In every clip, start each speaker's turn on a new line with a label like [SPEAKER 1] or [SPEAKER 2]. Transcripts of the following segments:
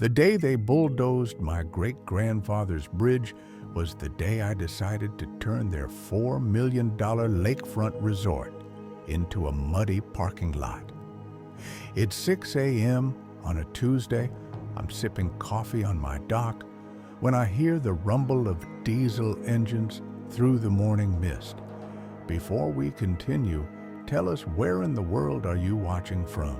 [SPEAKER 1] The day they bulldozed my great-grandfather's bridge was the day I decided to turn their $4 million lakefront resort into a muddy parking lot. It's 6 a.m. on a Tuesday. I'm sipping coffee on my dock when I hear the rumble of diesel engines through the morning mist. Before we continue, tell us, where in the world are you watching from?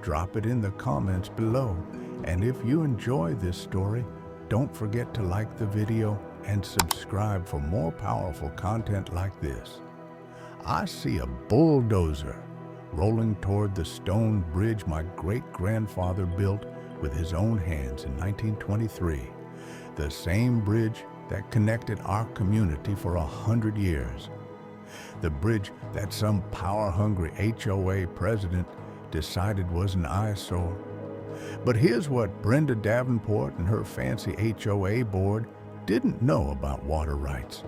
[SPEAKER 1] Drop it in the comments below. And if you enjoy this story, don't forget to like the video and subscribe for more powerful content like this. I see a bulldozer rolling toward the stone bridge my great-grandfather built with his own hands in 1923, the same bridge that connected our community for 100 years. The bridge that some power-hungry HOA president decided was an eyesore. But here's what Brenda Davenport and her fancy HOA board didn't know about water rights.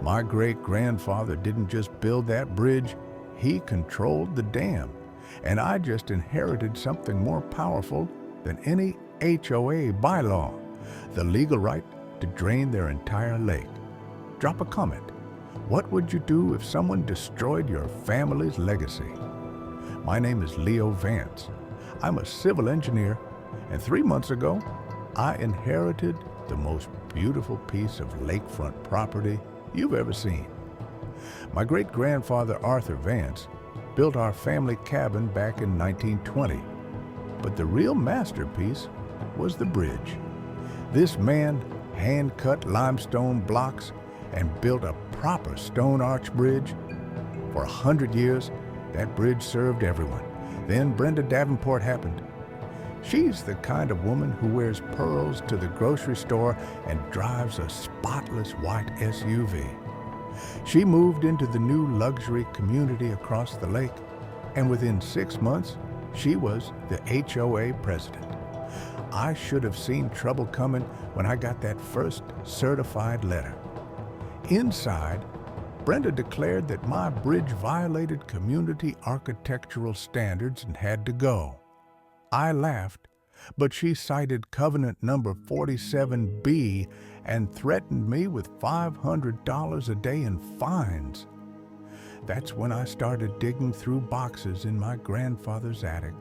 [SPEAKER 1] My great-grandfather didn't just build that bridge, he controlled the dam. And I just inherited something more powerful than any HOA bylaw, the legal right to drain their entire lake. Drop a comment. What would you do if someone destroyed your family's legacy? My name is Leo Vance. I'm a civil engineer, and 3 months ago, I inherited the most beautiful piece of lakefront property you've ever seen. My great-grandfather Arthur Vance built our family cabin back in 1920, but the real masterpiece was the bridge. This man hand-cut limestone blocks and built a proper stone arch bridge. For 100 years, that bridge served everyone. Then Brenda Davenport happened. She's the kind of woman who wears pearls to the grocery store and drives a spotless white SUV. She moved into the new luxury community across the lake, and within 6 months, she was the HOA president. I should have seen trouble coming when I got that first certified letter. Inside, Brenda declared that my bridge violated community architectural standards and had to go. I laughed, but she cited covenant number 47B and threatened me with $500 a day in fines. That's when I started digging through boxes in my grandfather's attic.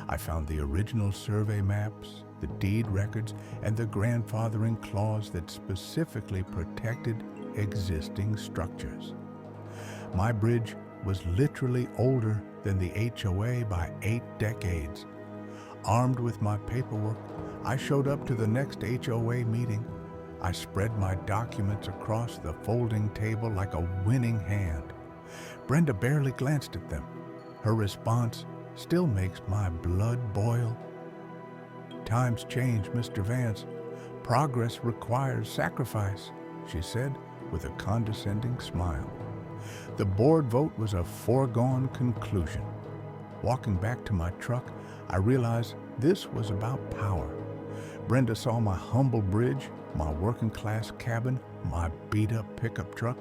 [SPEAKER 1] I found the original survey maps, the deed records, and the grandfathering clause that specifically protected existing structures. My bridge was literally older than the HOA by 8 decades. Armed with my paperwork, I showed up to the next HOA meeting. I spread my documents across the folding table like a winning hand. Brenda barely glanced at them. Her response still makes my blood boil. "Times change, Mr. Vance. Progress requires sacrifice," she said with a condescending smile. The board vote was a foregone conclusion. Walking back to my truck, I realized this was about power. Brenda saw my humble bridge, my working-class cabin, my beat-up pickup truck,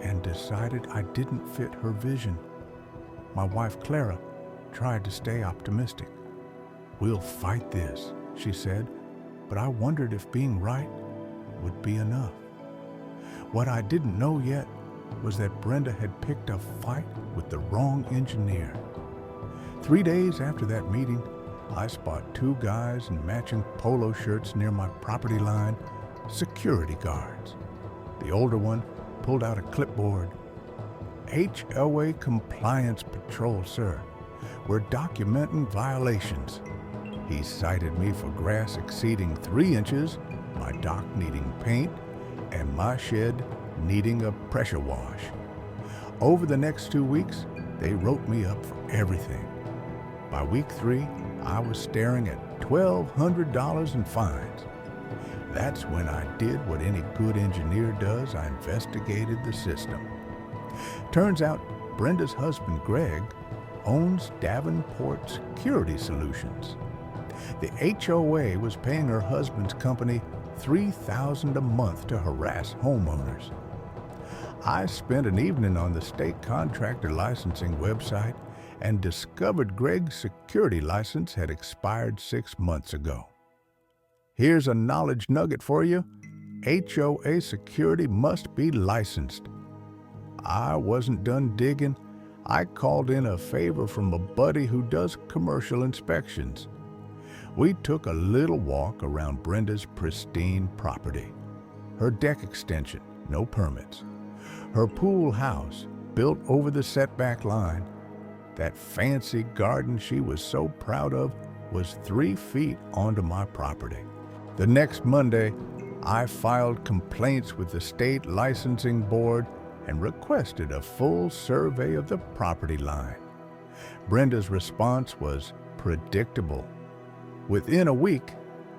[SPEAKER 1] and decided I didn't fit her vision. My wife, Clara, tried to stay optimistic. "We'll fight this," she said, but I wondered if being right would be enough. What I didn't know yet was that Brenda had picked a fight with the wrong engineer. 3 days after that meeting, I spot 2 guys in matching polo shirts near my property line, security guards. The older one pulled out a clipboard. "HOA Compliance Patrol, sir. We're documenting violations." He cited me for grass exceeding 3 inches, my dock needing paint, and my shed needing a pressure wash. Over the next 2 weeks, they wrote me up for everything. By week 3, I was staring at $1,200 in fines. That's when I did what any good engineer does. I investigated the system. Turns out Brenda's husband, Greg, owns Davenport Security Solutions. The HOA was paying her husband's company $3,000 a month to harass homeowners. I spent an evening on the state contractor licensing website and discovered Greg's security license had expired 6 months ago. Here's a knowledge nugget for you. HOA security must be licensed. I wasn't done digging. I called in a favor from a buddy who does commercial inspections. We took a little walk around Brenda's pristine property. Her deck extension, no permits. Her pool house, built over the setback line. That fancy garden she was so proud of was 3 feet onto my property. The next Monday, I filed complaints with the state licensing board and requested a full survey of the property line. Brenda's response was predictable. Within a week,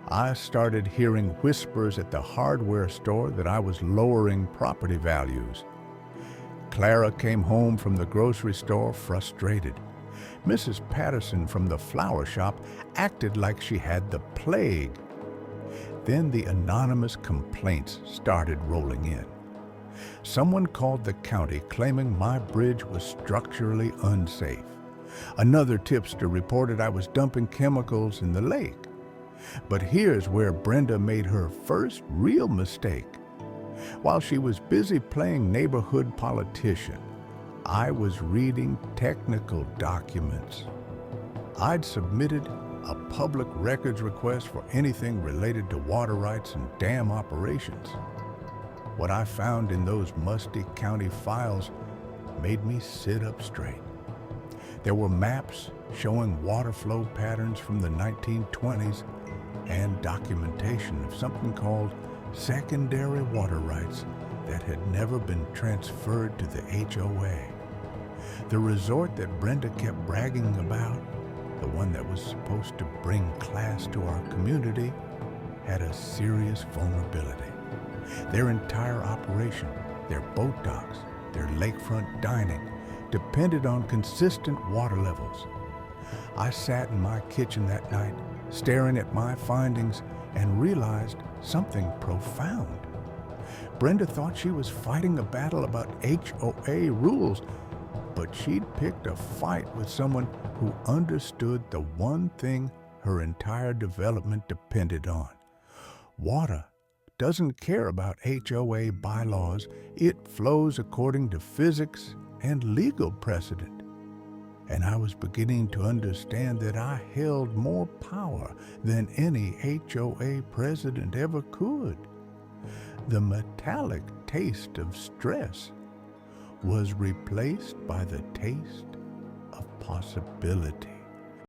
[SPEAKER 1] I started hearing whispers at the hardware store that I was lowering property values. Clara came home from the grocery store frustrated. Mrs. Patterson from the flower shop acted like she had the plague. Then the anonymous complaints started rolling in. Someone called the county claiming my bridge was structurally unsafe. Another tipster reported I was dumping chemicals in the lake. But here's where Brenda made her first real mistake. While she was busy playing neighborhood politician, I was reading technical documents. I'd submitted a public records request for anything related to water rights and dam operations. What I found in those musty county files made me sit up straight. There were maps showing water flow patterns from the 1920s and documentation of something called secondary water rights that had never been transferred to the HOA. The resort that Brenda kept bragging about, the one that was supposed to bring class to our community, had a serious vulnerability. Their entire operation, their boat docks, their lakefront dining, depended on consistent water levels. I sat in my kitchen that night, staring at my findings, and realized something profound. Brenda thought she was fighting a battle about HOA rules, but she'd picked a fight with someone who understood the one thing her entire development depended on. Water doesn't care about HOA bylaws. It flows according to physics and legal precedent. And I was beginning to understand that I held more power than any HOA president ever could. The metallic taste of stress was replaced by the taste of possibility.